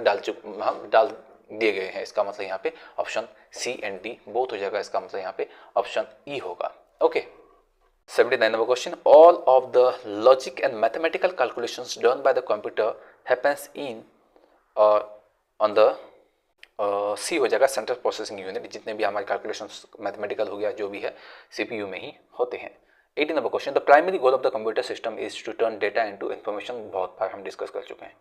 हम डाल दिए गए हैं, इसका मतलब यहाँ पे option C and D both हो जाएगा, इसका मतलब यहाँ पे ऑप्शन ई होगा। Okay, 79 number question, all of the logic and mathematical calculations done by the computer happens in on the सी हो जाएगा, सेंट्रल प्रोसेसिंग यूनिट, जितने भी हमारे कैलकुलेशंस मैथमेटिकल हो गया जो भी है सीपीयू में ही होते हैं। 80 number question, the primary goal of the computer system is to turn data into information, बहुत बार हम डिस्कस कर चुके हैं।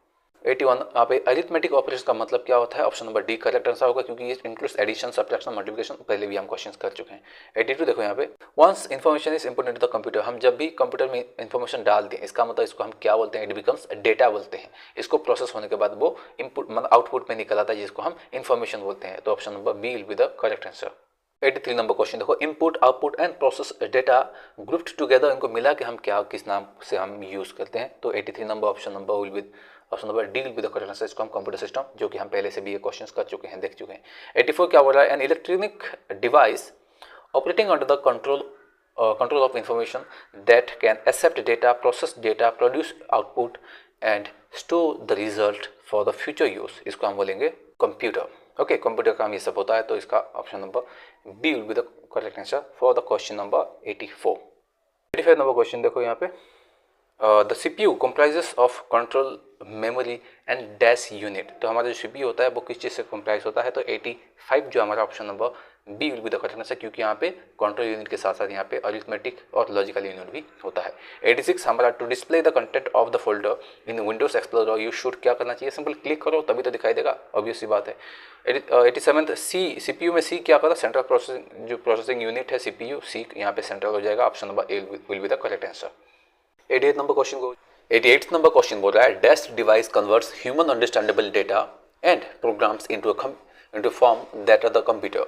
81 यहाँ पे अरिथमेटिक ऑपरेशन का मतलब क्या होता है, option number D correct answer होगा, क्योंकि ये इंक्लूड्स एडिशन, सब्ट्रैक्शन, मल्टीप्लिकेशन, पहले भी हम क्वेश्चंस कर चुके हैं। 82 देखो यहाँ पे, once information is input into the computer, हम जब भी कंप्यूटर में इन्फॉर्मेशन डाल दें, इसका मतलब इसको हम क्या बोलते हैं, इट बिकम्स डेटा बोलते हैं, इसको प्रोसेस होने के बाद वो इनपुट मतलब आउटपुट में निकल आता है, जिसको हम इन्फॉर्मेशन बोलते हैं, तो option number B will be the correct answer. 83 number question देखो, input, output and process data grouped together, इनको मिला के हम क्या किस नाम से हम यूज करते हैं, तो 83 number option number will be option number D will be the correct answer, इसको हम कंप्यूटर सिस्टम, जो कि हम पहले से भी ये क्वेश्चंस कर चुके हैं, देख चुके हैं। 84 क्या बोल रहा है, an electronic device operating under the control of information that can accept data, process data, produce output and store the result for the future use, इसको हम बोलेंगे कंप्यूटर। ओके, कंप्यूटर का काम ये सब होता है, तो इसका option number B will be the correct answer for the question number 84। 85 number question देखो यहाँ पे, the CPU comprises of control memory and dash unit. तो हमारा जो CPU होता है वो किस चीज़ से कंप्राइज होता है, तो 85 जो हमारा option number B will be the correct answer, क्योंकि यहाँ पे कंट्रोल यूनिट के साथ साथ यहाँ पे अरिथमेटिक और लॉजिकल यूनिट भी होता है। 86 हमारा, to display the content of the folder in Windows Explorer you should क्या करना चाहिए, सिंपल क्लिक करो तभी तो दिखाई देगा, ऑब्वियस सी बात है। 87 CPU में सी क्या करा, सेंट्रल प्रोसेसिंग, जो प्रोसेसिंग यूनिट है CPU, सी यहाँ पे सेंट्रल हो जाएगा, option number A will be the correct answer. 88 number question को, 88 नंबर क्वेश्चन बोल रहा है desk device converts human understandable data and programs into form that are the computer.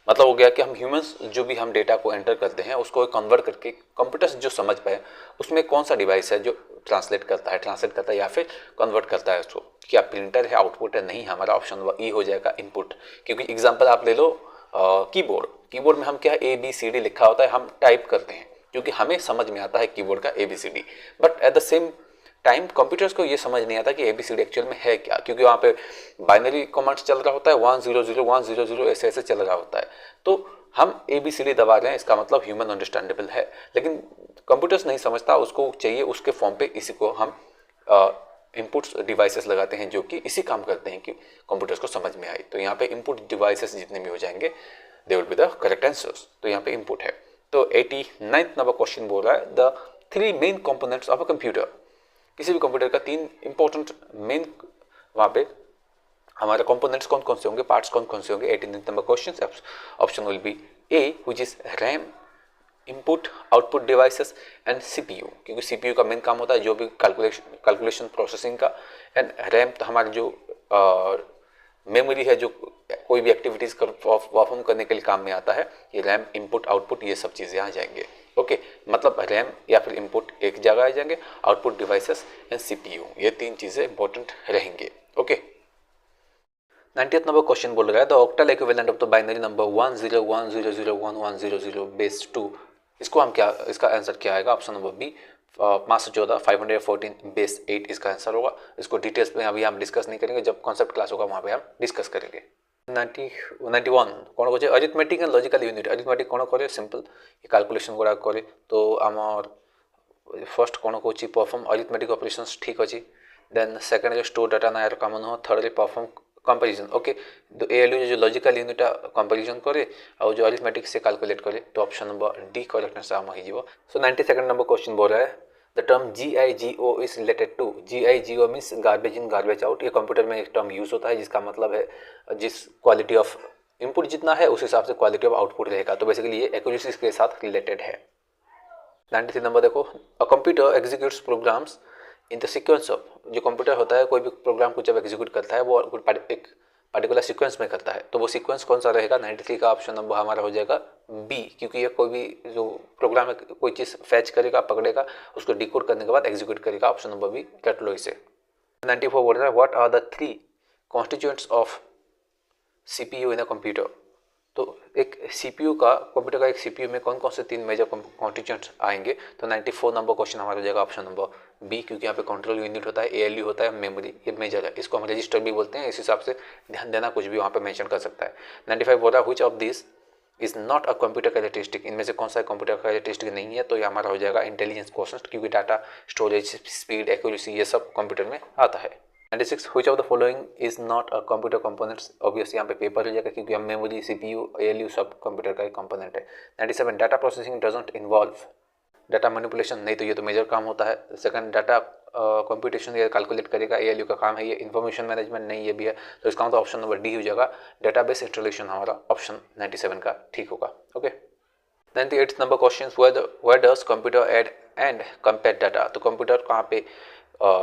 मतलब हो गया कि हम ह्यूमंस जो भी हम डेटा को एंटर करते हैं उसको कन्वर्ट करके कंप्यूटर्स जो समझ पाए उसमें कौन सा डिवाइस है जो ट्रांसलेट करता है या फिर कन्वर्ट करता है उसको, क्या प्रिंटर है, आउटपुट है, नहीं, हमारा ऑप्शन नंबर ई हो जाएगा इनपुट। क्योंकि एग्जाम्पल आप ले लो कीबोर्ड में हम क्या ABCD लिखा होता है, हम टाइप करते हैं क्योंकि हमें समझ में आता है कीबोर्ड का ABCD, but at the same time computers को ये समझ नहीं आता कि ABCD एक्चुअल में है क्या, क्योंकि वहाँ पे बाइनरी कमांड्स चल रहा होता है, 100 ऐसे ऐसे चल रहा होता है, तो हम ABCD दबा रहे हैं, इसका मतलब ह्यूमन अंडरस्टैंडेबल है, लेकिन कंप्यूटर्स नहीं समझता, उसको चाहिए उसके फॉर्म पे, इसी को हम इनपुट्स डिवाइसेस लगाते हैं जो कि इसी काम करते हैं कि कंप्यूटर्स को समझ में आए। तो यहाँ पे इनपुट डिवाइसेस जितने भी हो जाएंगे they will be the correct answers, तो यहाँ पे इनपुट है। तो 89 नंबर क्वेश्चन बोल रहा है the 3 main components of a computer. किसी भी कंप्यूटर का 3 इंपॉर्टेंट मेन वहाँ पे हमारे कंपोनेंट्स कौन कौन से होंगे, पार्ट्स कौन कौन से होंगे। 89 number question, option will be A which is RAM, input output devices and CPU, क्योंकि CPU का मेन काम होता है जो भी कैलकुलेशन प्रोसेसिंग का, एंड रैम तो हमारी जो मेमोरी है जो कोई भी एक्टिविटीज परफॉर्म करने के लिए काम में आता है, ये रैम, इनपुट, आउटपुट, ये सब चीज़ें आ जाएंगे। ओके, मतलब रैम या फिर इनपुट एक जगह आ जाएंगे, आउटपुट डिवाइसेस एंड CPU, ये 3 चीज़ें इंपॉर्टेंट रहेंगे। ओके, 90th नंबर क्वेश्चन बोल रहा है the octal equivalent of the binary number 10100110 base 2, इसको हम क्या, इसका आंसर क्या आएगा, ऑप्शन नंबर बी 514 514 बेस 8 इसका आंसर होगा। इसको डिटेल्स में अभी हम डिस्कस नहीं करेंगे, जब कॉन्सेप्ट क्लास होगा वहाँ पे हम डिस्कस करेंगे। 91 कौन कहे arithmetic and logical unit, arithmetic कौन करे, सिंपल कैलकुलेशन गुड़ा करे, तो आमर फर्स्ट कौन कौन परफॉर्म अरिथमेटिक ऑपरेशंस, ठीक अच्छे, देन सेकेंड स्टोर डाटा ना यार काम नुह, थर्ड परफॉर्म कंपेरिजन। ओके, तो ALU जो लॉजिकल यूनिट कंपेरिजन करे और जो अरिथमेटिक से कैलकुलेट करे, तो option number D correct answer हम हो। सो 92nd नंबर क्वेश्चन बोल रहा है the term GIGO is related to, GIGO means garbage in garbage out. ये कंप्यूटर में एक टर्म यूज होता है जिसका मतलब है जिस क्वालिटी ऑफ इनपुट जितना है उस हिसाब से क्वालिटी ऑफ आउटपुट रहेगा, तो बेसिकली ये एक्यूरेसी के साथ रिलेटेड है। 93 नंबर देखो, a computer executes programs in the sequence of, जो कंप्यूटर होता है कोई भी प्रोग्राम को जब एग्जीक्यूट करता है वो एक पर्टिकुलर सीक्वेंस में करता है, तो वो सीक्वेंस कौन सा रहेगा, 93 का ऑप्शन नंबर हमारा हो जाएगा बी, क्योंकि ये कोई भी जो प्रोग्राम है कोई चीज़ फैच करेगा, पकड़ेगा, उसको डिकोड करने के बाद एग्जीक्यूट करेगा, ऑप्शन नंबर बी रट लो इसे। 94 बोल रहा है what are the 3 constituents of CPU in a computer. तो एक CPU का, कंप्यूटर का एक CPU में कौन कौन से 3 मेजर कॉन्स्टिट्यूएंट्स आएंगे, तो 94 नंबर क्वेश्चन हमारा हो जाएगा ऑप्शन नंबर बी, क्योंकि यहाँ पे कंट्रोल यूनिट होता है, ALU होता है, मेमोरी, ये मेजर है, इसको हम रजिस्टर भी बोलते हैं, इस हिसाब से ध्यान देना, कुछ भी वहाँ पे मेंशन कर सकता है। 95 बोल रहा है which of this is not a computer characteristic, इनमें से कौन सा कंप्यूटर कैरेक्टरिस्टिक नहीं है, तो ये हमारा हो जाएगा इंटेलिजेंस क्वोशंट, क्योंकि डाटा स्टोरेज, स्पीड, एक्यूरेसी ये सब कंप्यूटर में आता है। 96 which of the following is not a computer components, obviously यहाँ पे पेपर हो जाएगा क्योंकि हम मेमोरी, CPU, ALU सब कंप्यूटर का एक कंपोनेंट है। 97 data processing doesn't involve data manipulation, नहीं तो ये तो मेजर काम होता है। सेकंड डाटा कंप्यूटेशन ये कैलकुलेट करेगा, ALU का काम है ये। इन्फॉर्मेशन मैनेजमेंट नहीं, ये भी है, तो इसका मतलब ऑप्शन नंबर डी हो जाएगा, डेटाबेस इंस्टॉलेशन हमारा ऑप्शन 97 का ठीक होगा। Okay, 98 number question, where does computer add and compare data, तो कंप्यूटर कहाँ पे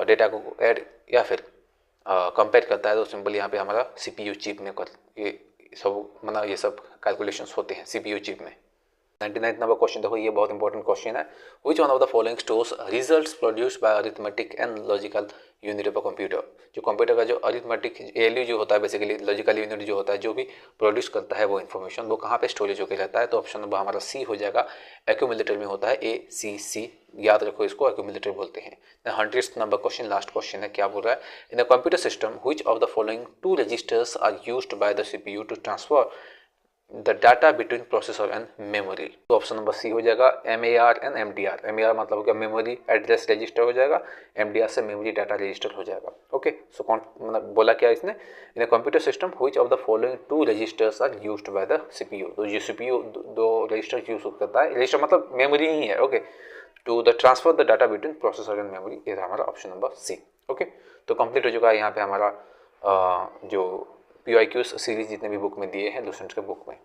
डेटा को ऐड या फिर कंपेयर करता है, तो सिंपल यहाँ पे हमारा CPU चिप में कर ये सब, मतलब ये सब कैलकुलेशंस होते हैं CPU चिप में। 99 नंबर क्वेश्चन देखो, ये बहुत इंपॉर्टेंट क्वेश्चन है। Which one of the following stores results produced by arithmetic and logical unit of a computer. जो कंप्यूटर का जो अरिथमेटिक एलयू जो होता है, बेसिकली लॉजिकल यूनिट जो होता है, जो भी प्रोड्यूस करता है वो इन्फॉर्मेशन, वो कहाँ पे स्टोरेज होकर रहता है। तो ऑप्शन नंबर हमारा सी हो जाएगा, एक्यूमुलेटर में होता है, ACC, याद रखो इसको, एक्यूमुलेटर बोलते हैं। 100th number question, last question है, क्या बोल रहा है, in the computer system which of the following two registers are used by the CPU to transfer the data between processor and memory. तो ऑप्शन नंबर सी हो जाएगा, MAR and MDR। MAR मतलब हो गया मेमोरी एड्रेस रजिस्टर हो जाएगा, MDR से memory data register हो जाएगा। ओके, सो कौन मतलब बोला क्या इसने, in computer system which of the following two registers are used by the CPU। तो जो CPU दो रजिस्टर यूज करता है, रजिस्टर मतलब मेमोरी ही है, okay, to the transfer the data between processor and memory, ये हमारा ऑप्शन नंबर सी। ओके, तो कंप्लीट हो चुका है यहाँ पे हमारा जो PYQs सीरीज जितने भी बुक में दिए हैं, लुसेंट के बुक में।